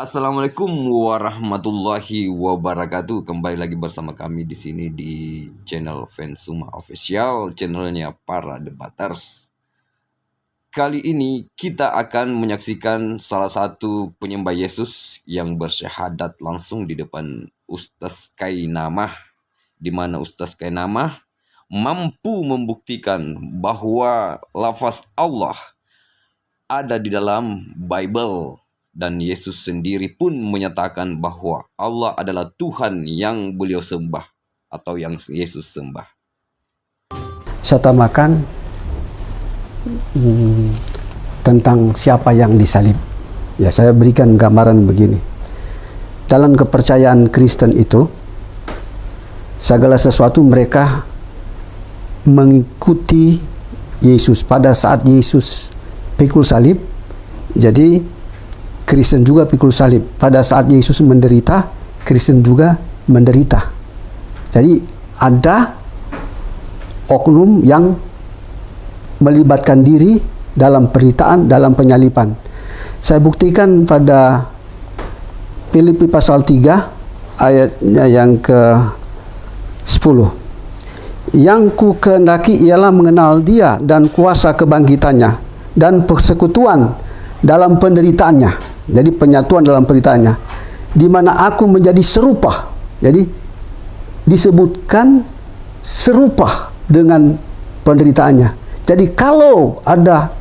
Assalamualaikum warahmatullahi wabarakatuh. Kembali lagi bersama kami di sini di channel Fansuma Official, channelnya para debaters. Kali ini kita akan menyaksikan salah satu penyembah Yesus yang bersyahadat langsung di depan Ustaz Kainamah, di mana Ustaz Kainamah mampu membuktikan bahwa lafaz Allah ada di dalam Bible. Dan Yesus sendiri pun menyatakan bahwa Allah adalah Tuhan yang beliau sembah atau yang Yesus sembah. Saya tambahkan tentang siapa yang disalib. Ya, saya berikan gambaran begini. Dalam kepercayaan Kristen itu, segala sesuatu mereka mengikuti Yesus. Pada saat Yesus pikul salib, jadi Kristen juga pikul salib. Pada saat Yesus menderita, Kristen juga menderita. Jadi ada oknum yang melibatkan diri dalam penderitaan, dalam penyaliban. Saya buktikan pada Filipi pasal 3 ayatnya yang ke-10. Yang ku kehendaki ialah mengenal Dia dan kuasa kebangkitannya dan persekutuan dalam penderitaannya. Jadi penyatuan dalam penderitaannya, di mana aku menjadi serupa. Jadi disebutkan serupa dengan penderitaannya. Jadi kalau ada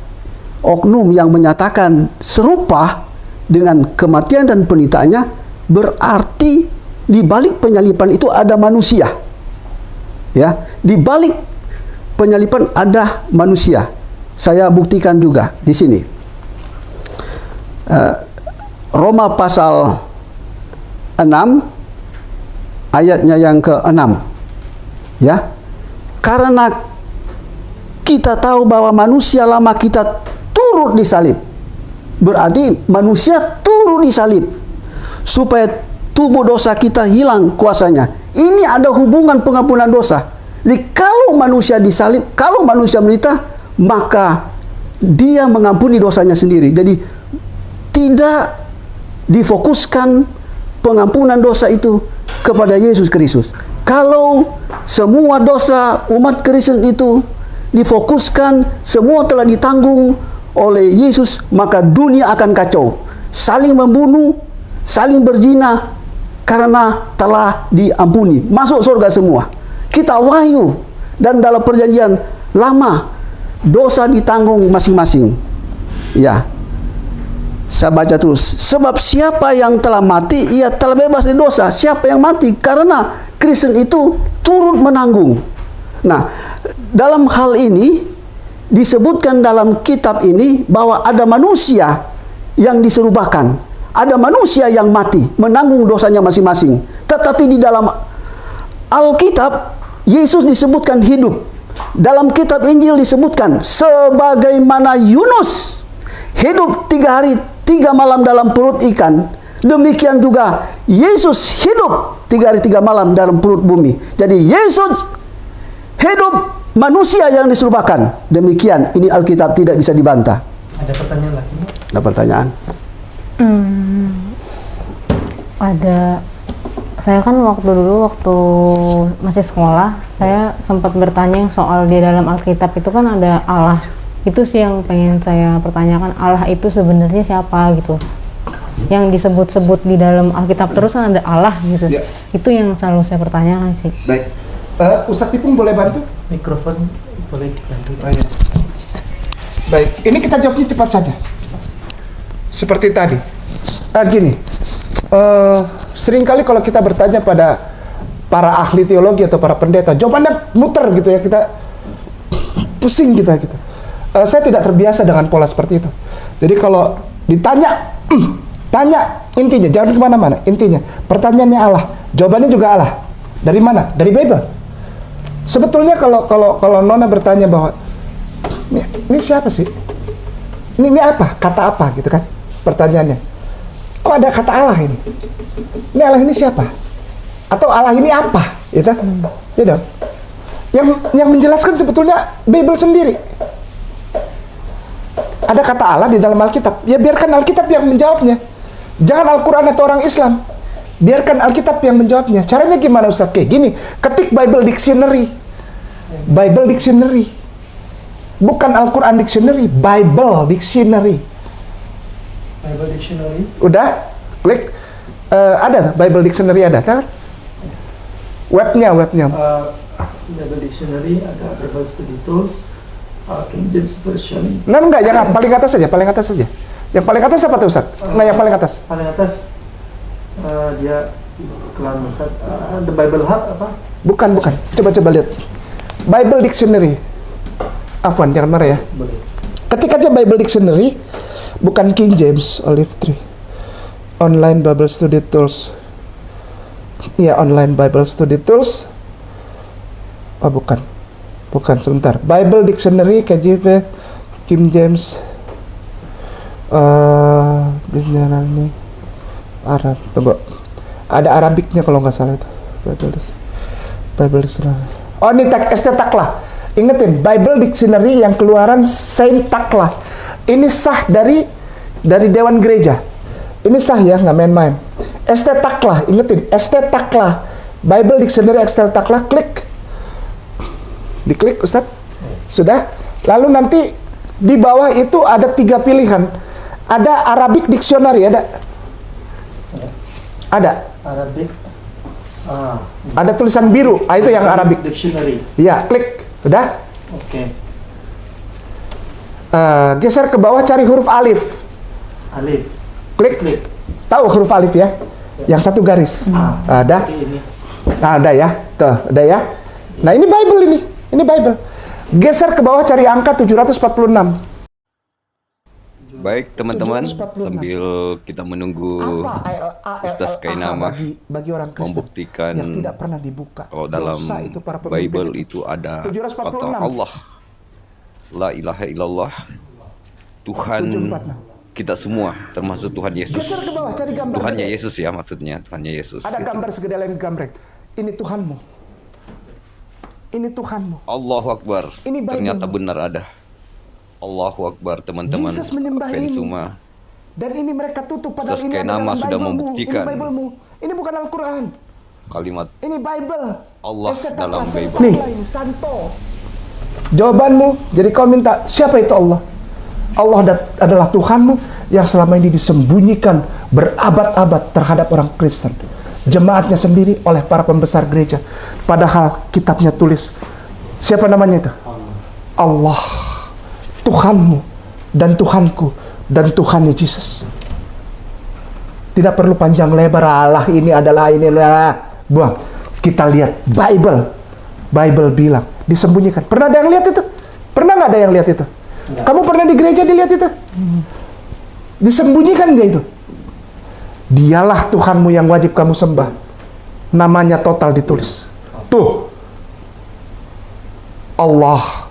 oknum yang menyatakan serupa dengan kematian dan penderitaannya, berarti di balik penyaliban itu ada manusia. Ya, di balik penyaliban ada manusia. Saya buktikan juga di sini. Roma pasal 6 ayatnya yang ke-6. Ya. Karena kita tahu bahwa manusia lama kita turut disalib. Berarti manusia turut disalib supaya tubuh dosa kita hilang kuasanya. Ini ada hubungan pengampunan dosa. Jadi kalau manusia disalib, kalau manusia menderita, maka dia mengampuni dosanya sendiri. Jadi tidak difokuskan pengampunan dosa itu kepada Yesus Kristus. Kalau semua dosa umat Kristen itu difokuskan, semua telah ditanggung oleh Yesus, maka dunia akan kacau. Saling membunuh, saling berzina, karena telah diampuni. Masuk surga semua. Kita wahyu, dan dalam perjanjian lama, dosa ditanggung masing-masing. Ya. Saya baca terus. Sebab siapa yang telah mati, ia telah bebas dari dosa. Siapa yang mati? Karena Kristen itu turut menanggung. Nah, dalam hal ini disebutkan dalam kitab ini bahwa ada manusia yang diserupakan. Ada manusia yang mati, menanggung dosanya masing-masing. Tetapi di dalam Alkitab, Yesus disebutkan hidup. Dalam kitab Injil disebutkan sebagaimana Yunus hidup 3 hari 3 malam dalam perut ikan, demikian juga Yesus hidup 3 hari 3 malam dalam perut bumi. Jadi Yesus hidup, manusia yang diserupakan. Demikian, ini Alkitab tidak bisa dibantah. Ada pertanyaan lagi? Ada pertanyaan? Ada. Saya kan waktu masih sekolah, saya sempat bertanya soal di dalam Alkitab itu kan ada Allah. Itu sih yang pengen saya pertanyakan, Allah itu sebenarnya siapa gitu. Yang disebut-sebut di dalam Alkitab terus kan ada Allah gitu. Ya. Itu yang selalu saya pertanyakan sih. Baik. Ustadz Ipung boleh bantu? Mikrofon boleh dibantu. Oh, ya. Baik, ini kita jawabnya cepat saja. Seperti tadi. Gini. Seringkali kalau kita bertanya pada para ahli teologi atau para pendeta, jawabannya muter gitu ya, kita pusing kita gitu. Saya tidak terbiasa dengan pola seperti itu. Jadi kalau ditanya, tanya intinya, jangan kemana-mana. Intinya, pertanyaannya Allah, jawabannya juga Allah. Dari mana? Dari Bible. Sebetulnya kalau Nona bertanya bahwa ini siapa sih? Ini apa? Kata apa gitu kan? Pertanyaannya. Kok ada kata Allah ini? Ini Allah ini siapa? Atau Allah ini apa? Gitu. Ya dong. Yang menjelaskan sebetulnya Bible sendiri. Ada kata Allah di dalam Alkitab, ya biarkan Alkitab yang menjawabnya. Jangan Al-Quran atau orang Islam. Biarkan Alkitab yang menjawabnya. Caranya gimana Ustaz? Kayak gini, ketik Bible Dictionary. Bible Dictionary. Bukan Al-Quran Dictionary, Bible Dictionary. Bible Dictionary. Udah, klik. Ada Bible Dictionary ada kan? Webnya. Bible Dictionary ada Bible Study Tools, King James Version. Nah, enggak, jangan. Paling atas saja. Yang paling atas apa tuh Ustaz? Nah, yang paling atas. Paling atas dia kelan Ustaz. The Bible Hub apa? Bukan. Coba lihat. Bible Dictionary. Afwan, jangan marah ya. Boleh. Ketik aja Bible Dictionary, bukan King James, Olive Tree. Online Bible Study Tools. Iya, Online Bible Study Tools. Oh, bukan, sebentar. Bible Dictionary, KJV, King James, ini Arab. Tunggu, ada Arabiknya kalau nggak salah itu. Bible Dictionary. Oh, ini Taklah. Ingetin, Bible Dictionary yang keluaran Saint Taklah. Ini sah dari Dewan Gereja. Ini sah ya, nggak main-main. Taklah, ingetin, Taklah. Bible Dictionary Taklah, klik. Diklik Ustaz. Sudah. Lalu nanti di bawah itu ada 3 pilihan. Ada Arabic Dictionary, ada. Arabic. Ada tulisan biru, itu yang Arabic. Dictionary. Ya, klik. Sudah? Oke. Geser ke bawah, cari huruf alif. Alif. Klik. Tahu huruf alif ya? Yang satu garis. Ada. Seperti ini. Nah, ada ya. Tuh, ada ya. Nah, ini Bible ini. Ini Bible. Geser ke bawah, cari angka 746. Baik teman-teman, 746. sambil kita menunggu Ustaz Kainama bagi orang Kristen membuktikan yang tidak pernah dibuka. kalau dalam Dosa itu para pemimpin Bible itu ada 746. kata Allah, la ilaha illallah, Tuhan 746. kita semua, termasuk Tuhan Yesus. Geser ke bawah, cari gambar. Tuhannya gede. Yesus ya, maksudnya Tuhannya Yesus. Ada gitu. gambar segede lem gambreng. Ini Tuhanmu. Ini Tuhanmu. Allahu Akbar. Ini Bible. Ternyata benar ada. Allahu Akbar teman-teman. Jesus menyembah ini. Fensuma. Dan ini mereka tutup padahal Ustaz ini Kainama adalah sudah Bible-mu. membuktikan. Ini Bible-mu. Ini bukan Al-Quran. Kalimat Ini Bible. Allah dalam Bible. Nih, Santo. Jawabanmu, jadi kau minta, siapa itu Allah? Allah adalah Tuhanmu yang selama ini disembunyikan berabad-abad terhadap orang Kristen. Jemaatnya sendiri oleh para pembesar gereja. Padahal kitabnya tulis, siapa namanya itu? Allah. Tuhanmu dan Tuhanku dan Tuhannya Yesus. Tidak perlu panjang lebar, Allah ini adalah ini, buang. Kita lihat Bible bilang disembunyikan. Pernah ada yang lihat itu? Pernah nggak ada yang lihat itu? Enggak. Kamu pernah di gereja dilihat itu? Disembunyikan nggak itu? Dialah Tuhanmu yang wajib kamu sembah. Namanya total ditulis. Tuh, Allah.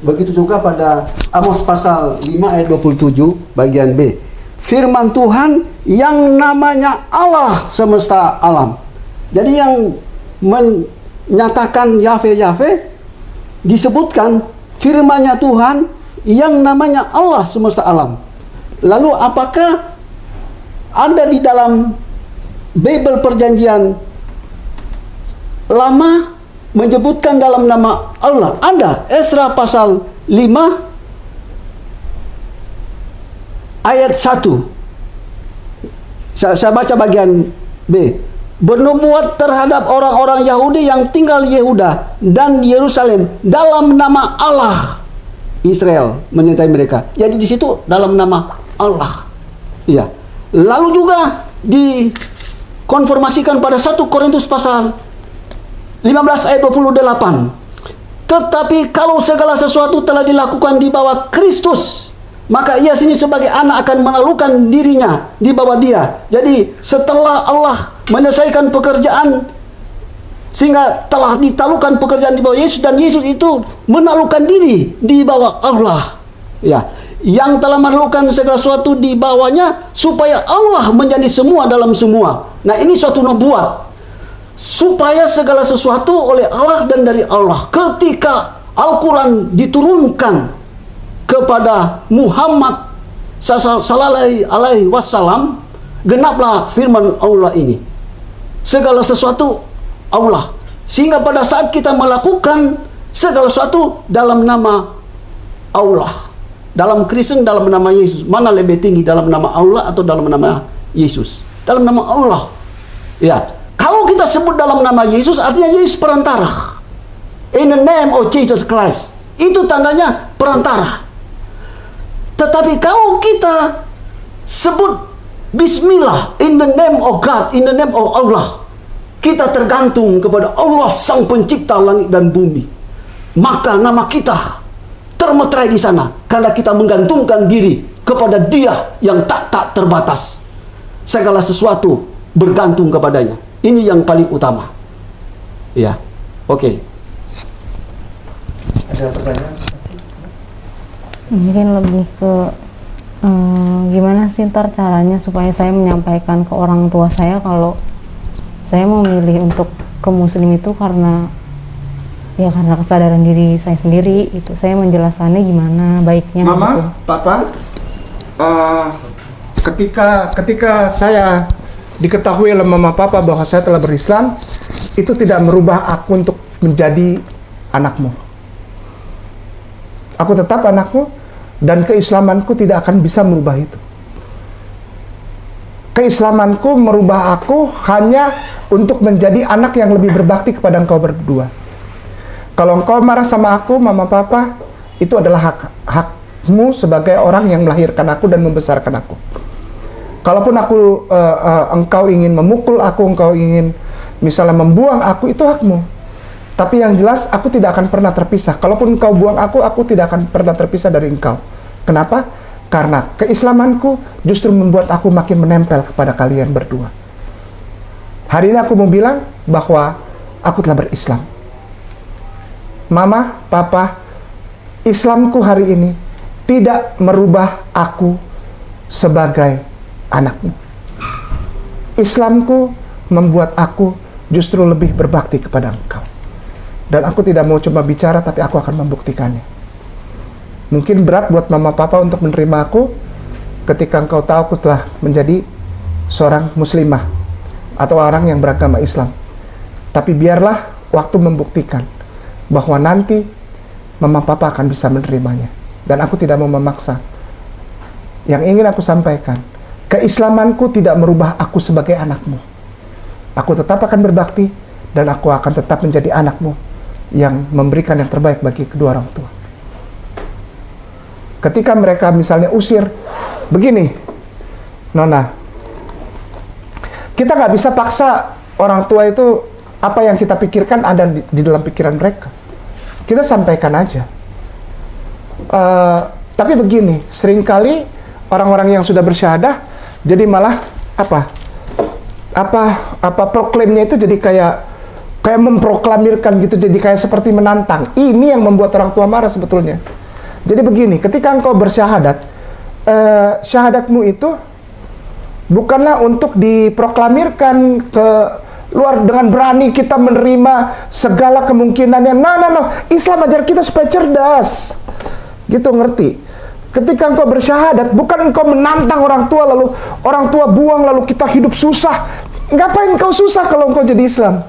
Begitu juga pada Amos pasal 5 ayat 27 bagian B. Firman Tuhan yang namanya Allah semesta alam. Jadi yang menyatakan Yahweh disebutkan firman-Nya Tuhan yang namanya Allah semesta alam. Lalu apakah ada di dalam Bible Perjanjian Lama menyebutkan dalam nama Allah? Ada. Esra pasal 5 ayat 1. Saya baca bagian B. Bernubuat terhadap orang-orang Yahudi yang tinggal di Yehuda dan di Yerusalem dalam nama Allah. Israel menyertai mereka. Jadi di situ dalam nama Allah. Ya. Lalu juga dikonfirmasikan pada 1 Korintus pasal 15 ayat 28. Tetapi kalau segala sesuatu telah dilakukan di bawah Kristus, maka ia sendiri sebagai anak akan menaklukkan dirinya di bawah dia. Jadi setelah Allah menyelesaikan pekerjaan, sehingga telah ditaklukkan pekerjaan di bawah Yesus, dan Yesus itu menaklukkan diri di bawah Allah. Ya, yang telah menaklukkan segala sesuatu di bawahnya, supaya Allah menjadi semua dalam semua. Nah, ini suatu nubuat. Supaya segala sesuatu oleh Allah dan dari Allah. Ketika Al-Quran diturunkan kepada Muhammad sallallahu alaihi wasallam, genaplah firman Allah ini. Segala sesuatu Allah. Sehingga pada saat kita melakukan segala sesuatu dalam nama Allah, dalam Kristen dalam nama Yesus, mana lebih tinggi, dalam nama Allah atau dalam nama Yesus? Dalam nama Allah. Ya, kalau kita sebut dalam nama Yesus, artinya Yesus perantara. In the name of Jesus Christ, itu tandanya perantara. Tetapi kalau kita sebut Bismillah, in the name of God, in the name of Allah, kita tergantung kepada Allah Sang Pencipta langit dan bumi. Maka nama kita termeterai di sana karena kita menggantungkan diri kepada Dia yang tak terbatas. Segala sesuatu bergantung kepadanya. Ini yang paling utama. Ya, oke. Ada pertanyaan? Mungkin lebih ke gimana sih ntar caranya supaya saya menyampaikan ke orang tua saya kalau saya memilih untuk ke Muslim itu karena kesadaran diri saya sendiri. Itu saya menjelaskannya gimana baiknya. Mama, gitu. Papa, ketika saya diketahui oleh Mama Papa bahwa saya telah berislam, itu tidak merubah aku untuk menjadi anakmu. Aku tetap anakmu, dan keislamanku tidak akan bisa merubah itu. Keislamanku merubah aku hanya untuk menjadi anak yang lebih berbakti kepada engkau berdua. Kalau engkau marah sama aku, Mama Papa, itu adalah hakmu sebagai orang yang melahirkan aku dan membesarkan aku. Kalaupun engkau ingin memukul aku, engkau ingin misalnya membuang aku, itu hakmu. Tapi yang jelas, aku tidak akan pernah terpisah. Kalaupun engkau buang aku tidak akan pernah terpisah dari engkau. Kenapa? Karena keislamanku justru membuat aku makin menempel kepada kalian berdua. Hari ini aku mau bilang bahwa aku telah berislam. Mama, Papa, Islamku hari ini tidak merubah aku sebagai anakmu. Islamku membuat aku justru lebih berbakti kepada engkau. Dan aku tidak mau cuma bicara, tapi aku akan membuktikannya. Mungkin berat buat Mama Papa untuk menerima aku ketika engkau tahu aku telah menjadi seorang muslimah atau orang yang beragama Islam. Tapi biarlah waktu membuktikan bahwa nanti Mama Papa akan bisa menerimanya. Dan aku tidak mau memaksa. Yang ingin aku sampaikan, keislamanku tidak merubah aku sebagai anakmu. Aku tetap akan berbakti dan aku akan tetap menjadi anakmu yang memberikan yang terbaik bagi kedua orang tua. Ketika mereka misalnya usir, begini, Nona, kita nggak bisa paksa orang tua itu apa yang kita pikirkan ada di dalam pikiran mereka. Kita sampaikan aja. Tapi begini, seringkali orang-orang yang sudah bersyahadah jadi malah proklaimnya itu jadi kayak memproklamirkan gitu, jadi kayak seperti menantang. Ini yang membuat orang tua marah sebetulnya. Jadi begini, ketika engkau bersyahadat, syahadatmu itu bukanlah untuk diproklamirkan ke luar dengan berani kita menerima segala kemungkinan yang no. Islam ajar kita supaya cerdas. Gitu, ngerti? Ketika engkau bersyahadat, bukan engkau menantang orang tua lalu orang tua buang lalu kita hidup susah. Ngapain engkau susah kalau engkau jadi Islam?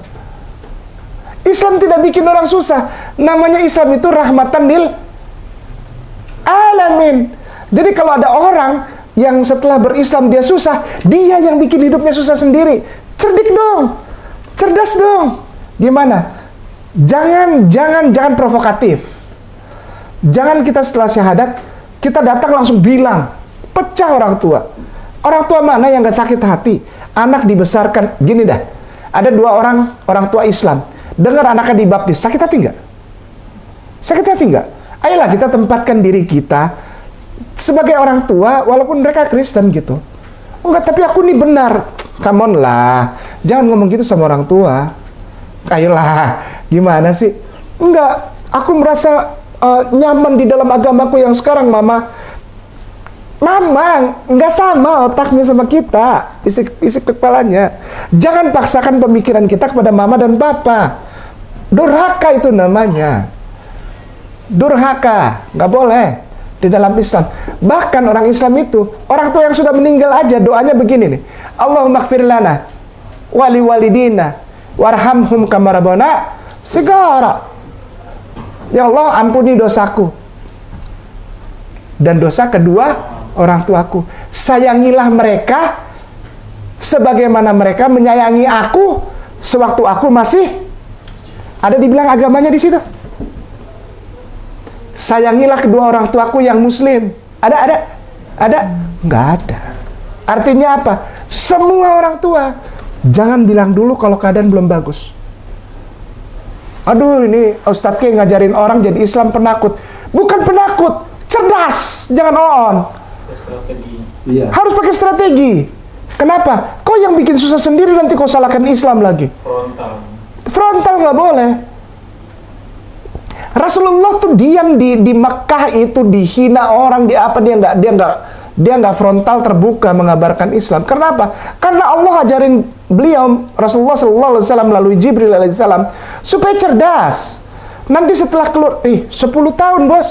Islam tidak bikin orang susah. Namanya Islam itu rahmatan lil alamin. Jadi kalau ada orang yang setelah berislam dia susah, dia yang bikin hidupnya susah sendiri. Cerdik dong. Cerdas dong. Gimana? Jangan provokatif. Jangan kita setelah syahadat kita datang langsung bilang, pecah orang tua. Orang tua mana yang gak sakit hati? Anak dibesarkan, gini dah. Ada dua orang tua Islam. Dengar anaknya dibaptis, sakit hati nggak? Sakit hati nggak? Ayolah kita tempatkan diri kita sebagai orang tua, walaupun mereka Kristen gitu. Oh enggak, tapi aku nih benar. Come on lah, jangan ngomong gitu sama orang tua. Ayolah, gimana sih? Enggak, aku merasa nyaman di dalam agamaku yang sekarang, Mama. Mama, nggak sama otaknya sama kita, isi kepalanya. Jangan paksakan pemikiran kita kepada Mama dan Papa. Durhaka itu namanya. Durhaka, nggak boleh di dalam Islam. Bahkan orang Islam itu, orang tua yang sudah meninggal aja doanya begini nih. Allahumma ighfir lana wali walidina warhamhum kama rabbana shighara. Ya Allah, ampuni dosaku dan dosa kedua orang tuaku. Sayangilah mereka sebagaimana mereka menyayangi aku sewaktu aku masih ada. Dibilang agamanya di situ. Sayangilah kedua orang tuaku yang muslim. Ada? Nggak ada. Artinya apa? Semua orang tua. Jangan bilang dulu kalau keadaan belum bagus. Aduh, ini Ustadz K ngajarin orang jadi Islam penakut. Bukan penakut, cerdas. Jangan on. Iya. Harus pakai strategi. Kenapa? Kau yang bikin susah sendiri, nanti kau salahkan Islam lagi. Frontal nggak boleh. Rasulullah tuh diam di Mekah itu, dihina orang, dia nggak frontal terbuka mengabarkan Islam. Kenapa? Karena Allah ajarin beliau Rasulullah SAW melalui Jibril alaihissalam supaya cerdas. Nanti setelah keluar 10 tahun bos,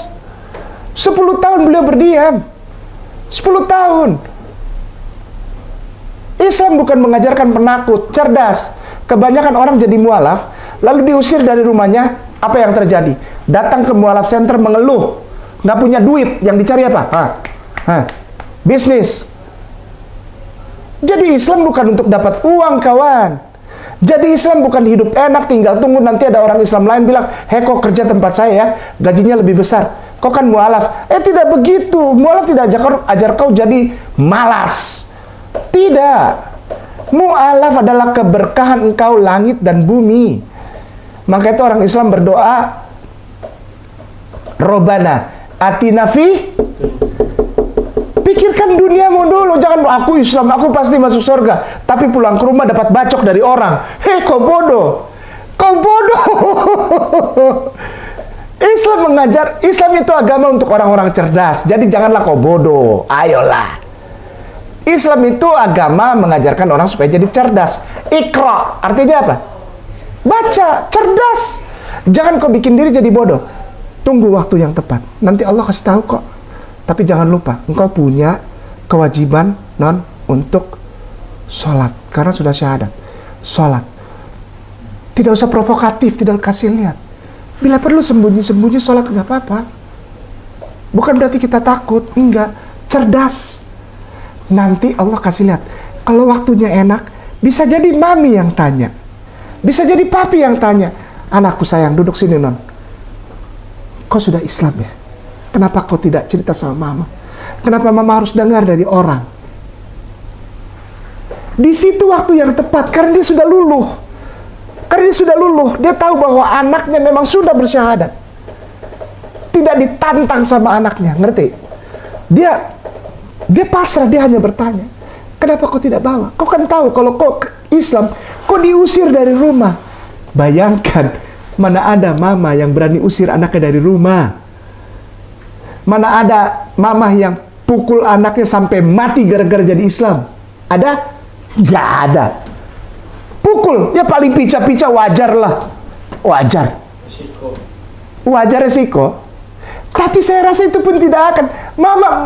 10 tahun beliau berdiam, 10 tahun. Islam bukan mengajarkan penakut, cerdas. Kebanyakan orang jadi mualaf, lalu diusir dari rumahnya. Apa yang terjadi? Datang ke mualaf center mengeluh, nggak punya duit. Yang dicari apa? Bisnis. Jadi Islam bukan untuk dapat uang, kawan. Jadi Islam bukan hidup enak, tinggal tunggu nanti ada orang Islam lain bilang, "Hei, kok kerja tempat saya ya, gajinya lebih besar. Kau kan mualaf." Tidak begitu. Mualaf tidak ajar kau jadi malas. Tidak. Mu'alaf adalah keberkahan engkau langit dan bumi. Maka itu orang Islam berdoa, Robbana atina fi. Pikirkan duniamu dulu. Jangan, aku Islam, aku pasti masuk surga, tapi pulang ke rumah dapat bacok dari orang. Hei, kau bodoh. Kau bodoh. Islam mengajar, Islam itu agama untuk orang-orang cerdas. Jadi janganlah kau bodoh. Ayolah. Islam itu agama mengajarkan orang supaya jadi cerdas. Iqra, artinya apa? Baca, cerdas. Jangan kau bikin diri jadi bodoh. Tunggu waktu yang tepat. Nanti Allah kasih tahu kok. Tapi jangan lupa, engkau punya kewajiban untuk sholat. Karena sudah syahadat. Sholat. Tidak usah provokatif, tidak kasih lihat. Bila perlu sembunyi-sembunyi sholat, nggak apa-apa. Bukan berarti kita takut. Enggak. Cerdas. Nanti Allah kasih lihat. Kalau waktunya enak, bisa jadi mami yang tanya. Bisa jadi papi yang tanya, "Anakku sayang, duduk sini non. Kau sudah Islam ya? Kenapa kau tidak cerita sama mama? Kenapa mama harus dengar dari orang?" Di situ waktu yang tepat, karena dia sudah luluh. Dia tahu bahwa anaknya memang sudah bersyahadat. Tidak ditantang sama anaknya, ngerti? Dia pasrah, dia hanya bertanya, "Kenapa kau tidak bawa? Kau kan tahu kalau kau Islam, kau diusir dari rumah." Bayangkan, mana ada mama yang berani usir anaknya dari rumah? Mana ada mama yang pukul anaknya sampai mati gara-gara jadi Islam? Ada? Nggak ada. Pukul, ya paling pica-pica, wajar lah. Wajar resiko. Tapi saya rasa itu pun tidak akan.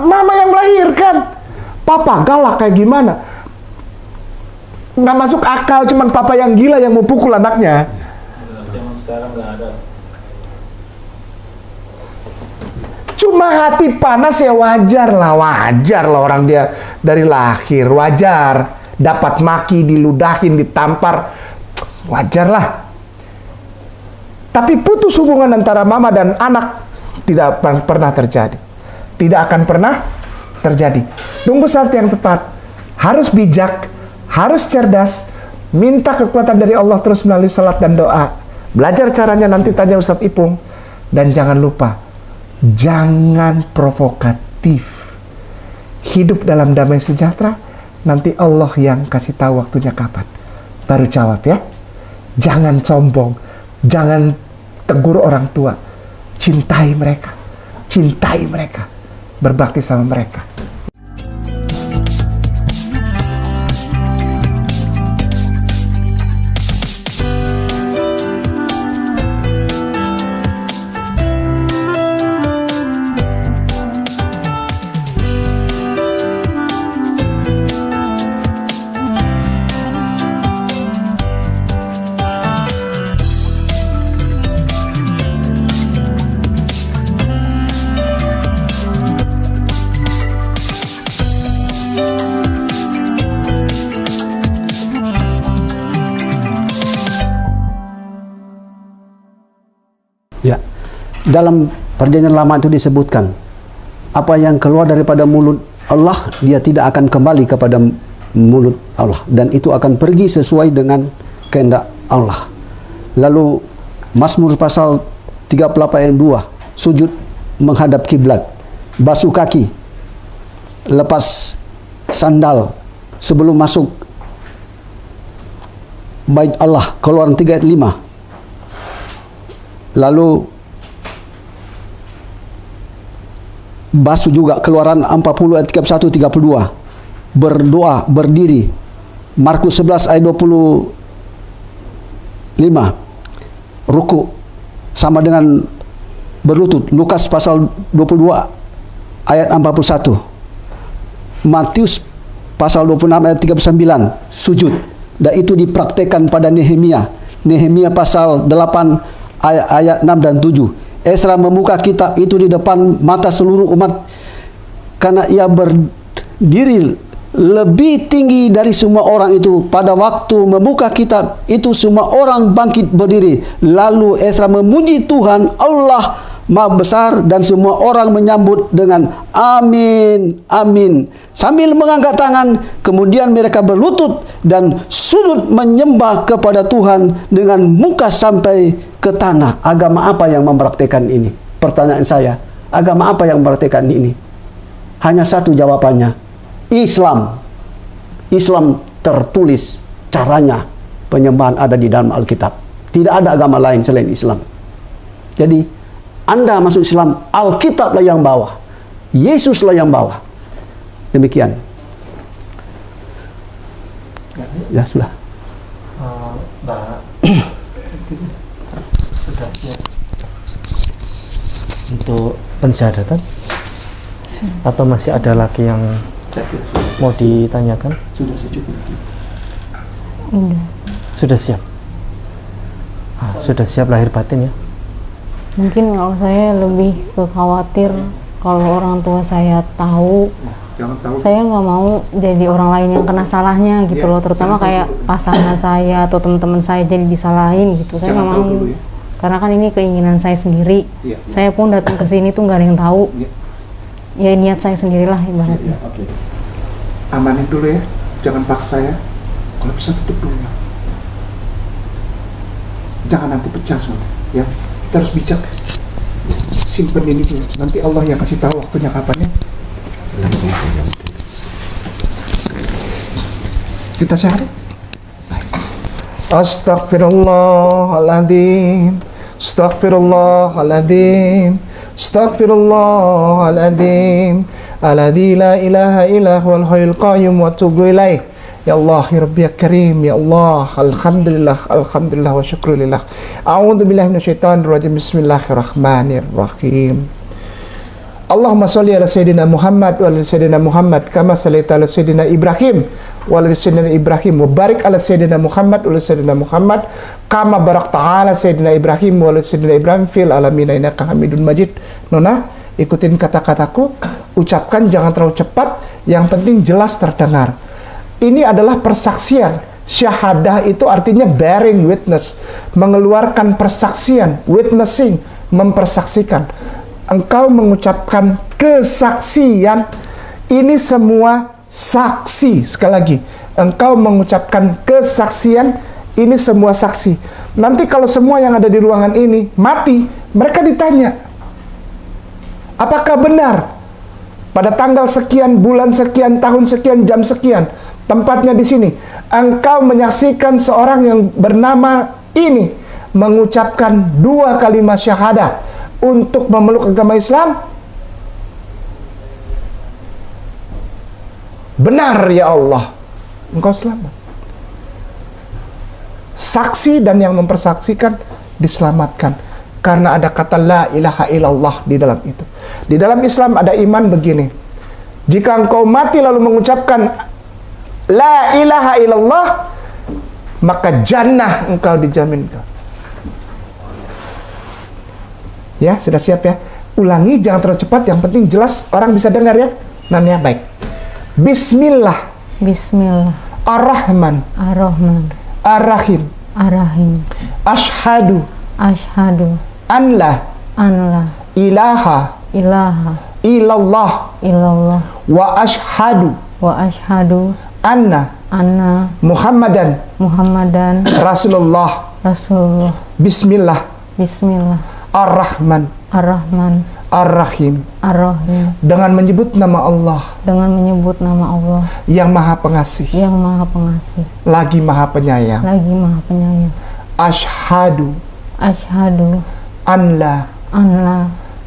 Mama yang melahirkan. Papa galak kayak gimana? Nggak masuk akal, cuman papa yang gila yang mau pukul anaknya. Zaman sekarang nggak ada. Cuma hati panas ya wajar lah orang dia dari lahir, wajar. Dapat maki, diludahin, ditampar, wajar lah. Tapi putus hubungan antara mama dan anak tidak pernah terjadi. Tidak akan pernah terjadi. Tunggu saat yang tepat. Harus bijak, harus cerdas, minta kekuatan dari Allah terus melalui salat dan doa. Belajar caranya nanti tanya Ustadz Ipung. Dan jangan lupa, jangan provokatif. Hidup dalam damai sejahtera. Nanti Allah yang kasih tahu waktunya kapan. Baru jawab ya. Jangan sombong. Jangan tegur orang tua. Cintai mereka. Cintai mereka. Berbakti sama mereka. dalam perjanjian lama itu disebutkan, apa yang keluar daripada mulut Allah, dia tidak akan kembali kepada mulut Allah, dan itu akan pergi sesuai dengan kehendak Allah. Lalu Mazmur pasal 38 ayat 2, sujud menghadap kiblat, basuh kaki, lepas sandal sebelum masuk bait Allah, Keluaran 3 ayat 5. Lalu basuh juga Keluaran 40 ayat 31 32. Berdoa berdiri, Markus 11 ayat 25. Ruku sama dengan berlutut, Lukas pasal 22 ayat 41. Matius pasal 26 ayat 39, sujud. Dan itu dipraktekkan pada Nehemia. Nehemia pasal 8 ayat 6 dan 7. Esra membuka kitab itu di depan mata seluruh umat, karena ia berdiri lebih tinggi dari semua orang itu. Pada waktu membuka kitab itu, semua orang bangkit berdiri. Lalu Esra memuji Tuhan Allah Maha Besar, dan semua orang menyambut dengan amin, amin, sambil mengangkat tangan. Kemudian mereka berlutut dan sujud menyembah kepada Tuhan dengan muka sampai ke tanah. Agama apa yang mempraktikkan ini? Pertanyaan saya, agama apa yang mempraktikkan ini? Hanya satu jawabannya, Islam. Islam tertulis caranya, penyembahan ada di dalam Alkitab. Tidak ada agama lain selain Islam. Jadi Anda masuk Islam, Alkitab lah yang bawah, Yesus lah yang bawah. Demikian. Ya sudah. Mbak sudah siap untuk pensyahadatan? Atau masih ada lagi yang mau ditanyakan? Sudah cukup. Sudah siap. Sudah siap lahir batin ya? Mungkin kalau saya lebih ke khawatir kalau orang tua saya tahu, saya nggak mau jadi orang lain yang kena salahnya gitu loh, terutama kayak pasangan saya atau teman-teman saya jadi disalahin gitu. Saya nggak mau, karena kan ini keinginan saya sendiri. Saya pun datang ke sini tuh nggak ada yang tahu. Ya niat saya sendirilah ibaratnya. Oke. Amanin dulu ya, jangan paksa ya. Kalau bisa tutup dulu ya. Jangan nanti pecah soalnya ya. Kita harus bijak. Simpen ini dulu. Nanti Allah yang kasih tahu waktunya kapan ya. Langsung saja. Kita syahadat. Astaghfirullahaladzim. Astaghfirullahaladzim. Astaghfirullahaladzim. Alladzi la ilaha illa huwal hayyul qayyum wa atubu ilaih. Ya Allah, ya Rabbi, ya Karim, ya Allah, alhamdulillah, alhamdulillah wa syukrulillah. A'udzu billahi minasyaitonir rajim. Bismillahirrahmanirrahim. Allahumma shalli ala sayyidina Muhammad wa ala sayyidina Muhammad kama shallaita ala sayyidina Ibrahim wa ala sayyidina Ibrahim wa barik ala sayyidina Muhammad wa ala sayyidina Muhammad kama barakta ala sayyidina Ibrahim wa ala sayyidina Ibrahim fil alamin innaka Hamidun Majid. Nona, ikutin kata-kataku, ucapkan jangan terlalu cepat, yang penting jelas terdengar. Ini adalah persaksian. Syahadah itu artinya bearing witness, mengeluarkan persaksian, witnessing, mempersaksikan. Engkau mengucapkan kesaksian, ini semua saksi. Sekali lagi, engkau mengucapkan kesaksian, ini semua saksi. Nanti kalau semua yang ada di ruangan ini mati, mereka ditanya, apakah benar pada tanggal sekian, bulan sekian, tahun sekian, jam sekian, tempatnya di sini, engkau menyaksikan seorang yang bernama ini mengucapkan 2 kalimat syahadah untuk memeluk agama Islam? Benar ya Allah, engkau selamat. Saksi dan yang mempersaksikan diselamatkan karena ada kata la ilaha illallah di dalam itu. Di dalam Islam ada iman begini, jika engkau mati lalu mengucapkan la ilaha illallah, maka jannah engkau dijaminkan. Ya, sudah siap ya? Ulangi, jangan terlalu cepat, yang penting jelas orang bisa dengar ya. Nanya baik. Bismillah. Bismillah. Ar-Rahman. Ar-Rahman. Ar-Rahim. Ar-Rahim. Ashhadu. Ashhadu. An la. an la ilaha ilaha illallah illallah wa ashhadu wa asyhadu anna anna Muhammadan Muhammadan Rasulullah. Rasulullah. Bismillah Bismillah ar-Rahman ar-Rahman ar-Rahim. ar-Rahim. Dengan menyebut nama Allah Dengan menyebut nama Allah yang Maha Pengasih yang Maha Pengasih lagi Maha Penyayang. lagi Maha Penyayang. Ashhadu Asyhadu an la an la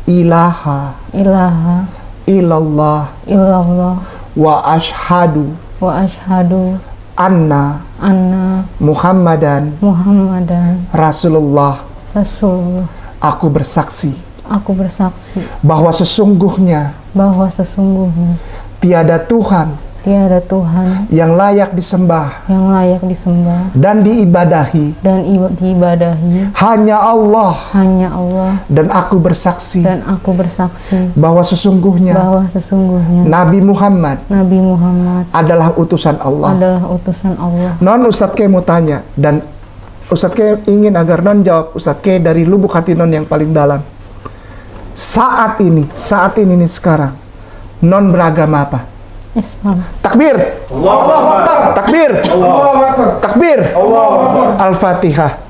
ilaha ilaha illallah illallah wa ashhadu wa asyhadu anna anna Muhammadan Muhammadan Rasulullah. Rasulullah. Aku bersaksi Aku bersaksi bahwa sesungguhnya bahwa sesungguhnya tiada Tuhan tiada Tuhan yang layak disembah yang layak disembah dan diibadahi dan diibadahi hanya Allah. hanya Allah. Dan aku bersaksi Dan aku bersaksi bahwa sesungguhnya bahwa sesungguhnya Nabi Muhammad Nabi Muhammad adalah utusan Allah. adalah utusan Allah. Non, Ustadz K mau tanya, dan Ustadz K ingin agar non jawab Ustadz K dari lubuk hati non yang paling dalam. Saat ini nih sekarang, non beragama apa? Islam. Takbir. Takbir. Takbir. Al-Fatihah.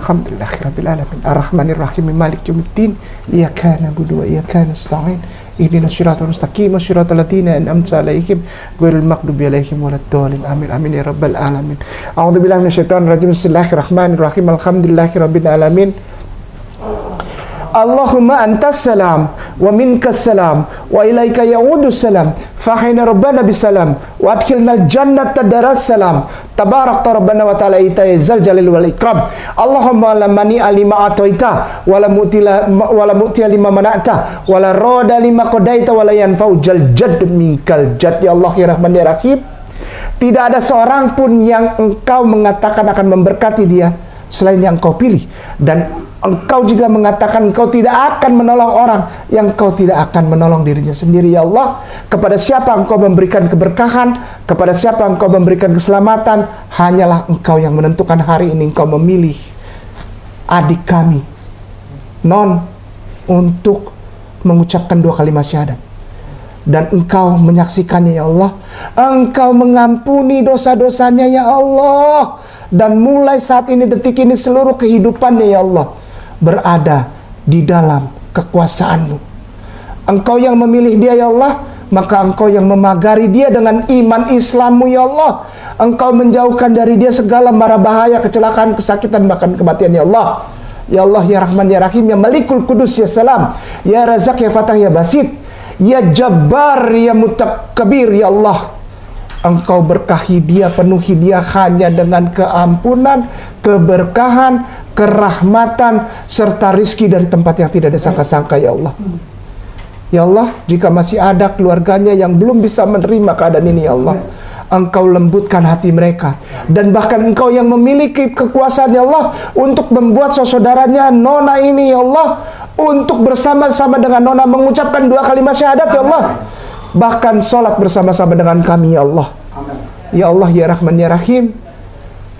Alhamdulillahirabbil alamin. Arrahmanir rahim. Malik yaumiddin. Iyyaka na'budu wa iyyaka nasta'in. Ihdinas siratal mustaqim. Siratal ladzina an'amta 'alaihim ghairil maghdubi 'alaihim waladdallin. Amin. Amin ya rabbal alamin. A'udzubillahi minasyaitonir rajim. Bismillahirrahmanirrahim. Alhamdulillahirabbil alamin. Allahumma antas salam wa minkas salam wa ilaika ya'udus salam fahina rabbana bisalam wa adkhilna jannata daras salam tabarakta rabbana wa ta'ala zal jalil wal ikram. Allahumma la mani alima ataita wa la mu'ti lima mana'ta wa la rada lima qadaita wa la yanfa'u jal jadd minkal jadd. Ya Allah ya Rahman ya Rahim, tidak ada seorang pun yang engkau mengatakan akan memberkati dia selain yang kau pilih, dan engkau juga mengatakan engkau tidak akan menolong orang yang engkau tidak akan menolong dirinya sendiri. Ya Allah, kepada siapa engkau memberikan keberkahan, kepada siapa engkau memberikan keselamatan, hanyalah engkau yang menentukan. Hari ini engkau memilih adik kami non untuk mengucapkan 2 kalimat syahadat, dan engkau menyaksikannya ya Allah. Engkau mengampuni dosa-dosanya ya Allah, dan mulai saat ini, detik ini, seluruh kehidupannya ya Allah berada di dalam kekuasaan-Mu. Engkau yang memilih dia ya Allah, maka engkau yang memagari dia dengan iman Islam-Mu ya Allah. Engkau menjauhkan dari dia segala mara bahaya, kecelakaan, kesakitan, bahkan kematian ya Allah. Ya Allah ya Rahman ya Rahim, ya Malikul Kudus ya Salam, ya Razak ya Fatah ya Basit, ya Jabbar ya Mutakabbir ya Allah. Engkau berkahi dia, penuhi dia hanya dengan keampunan, keberkahan, kerahmatan, serta rizki dari tempat yang tidak disangka-sangka ya Allah. Ya Allah, jika masih ada keluarganya yang belum bisa menerima keadaan ini ya Allah, engkau lembutkan hati mereka, dan bahkan engkau yang memiliki kekuasaan ya Allah untuk membuat saudaranya Nona ini ya Allah untuk bersama-sama dengan Nona mengucapkan 2 kalimat syahadat ya Allah, bahkan sholat bersama-sama dengan kami ya Allah. Ya Allah ya Rahman ya Rahim,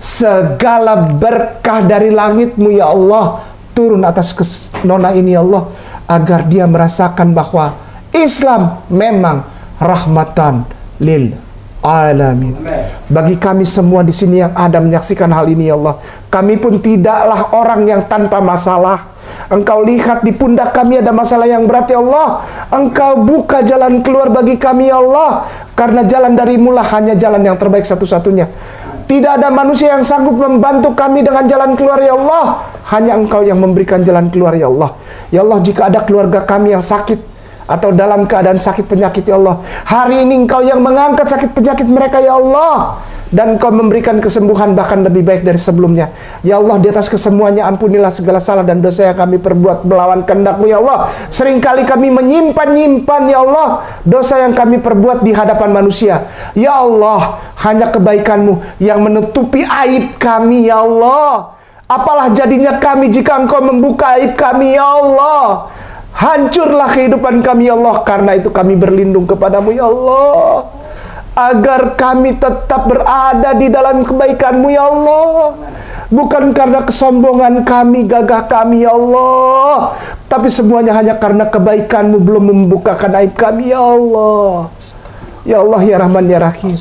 segala berkah dari langit-Mu ya Allah turun atas Nona ini ya Allah, agar dia merasakan bahwa Islam memang rahmatan lil alamin. Bagi kami semua di sini yang ada menyaksikan hal ini ya Allah, kami pun tidaklah orang yang tanpa masalah. Engkau lihat di pundak kami ada masalah yang berat ya Allah, Engkau buka jalan keluar bagi kami ya Allah, karena jalan dari-Mu lah hanya jalan yang terbaik satu-satunya. Tidak ada manusia yang sanggup membantu kami dengan jalan keluar ya Allah, hanya Engkau yang memberikan jalan keluar ya Allah. Ya Allah, jika ada keluarga kami yang sakit atau dalam keadaan sakit penyakit ya Allah, hari ini Engkau yang mengangkat sakit penyakit mereka ya Allah, dan Engkau memberikan kesembuhan bahkan lebih baik dari sebelumnya. Ya Allah, di atas kesemuanya ampunilah segala salah dan dosa yang kami perbuat melawan kehendak-Mu ya Allah. Seringkali kami menyimpan ya Allah dosa yang kami perbuat di hadapan manusia. Ya Allah, hanya kebaikan-Mu yang menutupi aib kami ya Allah. Apalah jadinya kami jika Engkau membuka aib kami ya Allah. Hancurlah kehidupan kami ya Allah. Karena itu kami berlindung kepadamu ya Allah, agar kami tetap berada di dalam kebaikan-Mu ya Allah. Bukan karena kesombongan kami, gagah kami ya Allah, tapi semuanya hanya karena kebaikan-Mu belum membukakan aib kami ya Allah. Ya Allah ya Rahman ya Rahim,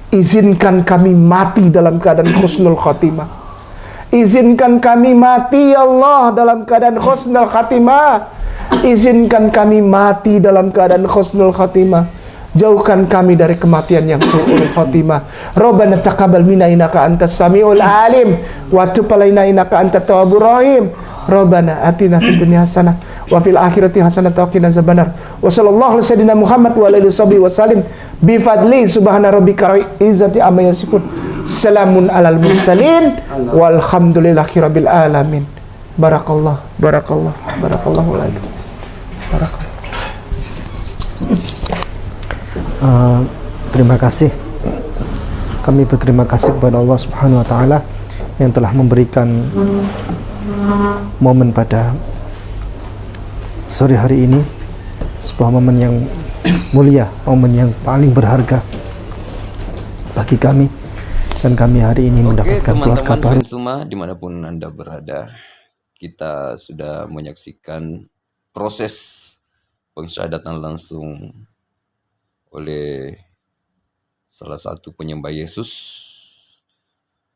izinkan kami mati dalam keadaan husnul khotimah. Izinkan kami mati ya Allah dalam keadaan husnul khotimah. Izinkan kami mati dalam keadaan husnul khotimah. Jauhkan kami dari kematian yang su'ul khotimah. Rabbana taqabbal minna innaka antas samiul alim wa tub alaina innaka antat tawwabur rahim. Rabbana atina fid dunya hasanah wa fil akhirati hasanah wa qina azabannar. Wa sallallahu alaihi sayyidina Muhammad wa alihi wasallim bi fadli subhana rabbika izzati amma yasifun. Salamun alal mursalin walhamdulillahi rabbil alamin. Barakallah, barakallah, barakallahu alaikum. Barakallah. Terima kasih. Kami berterima kasih kepada Allah Subhanahu wa taala yang telah memberikan momen pada sore hari ini, sebuah momen yang mulia, momen yang paling berharga bagi kami, dan kami hari ini mendapatkan keluarga baru. Teman-teman Fensuma dimanapun Anda berada, kita sudah menyaksikan proses pensyahadatan langsung oleh salah satu penyembah Yesus,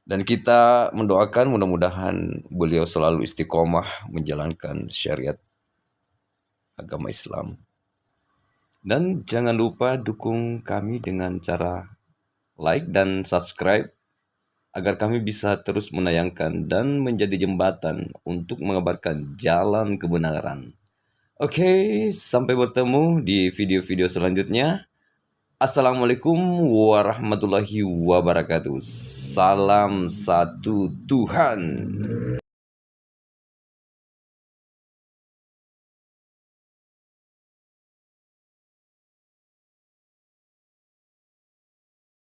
dan kita mendoakan mudah-mudahan beliau selalu istiqomah menjalankan syariat agama Islam. Dan jangan lupa dukung kami dengan cara like dan subscribe agar kami bisa terus menayangkan dan menjadi jembatan untuk mengabarkan jalan kebenaran. Oke, sampai bertemu di video-video selanjutnya. Assalamualaikum warahmatullahi wabarakatuh. Salam satu Tuhan.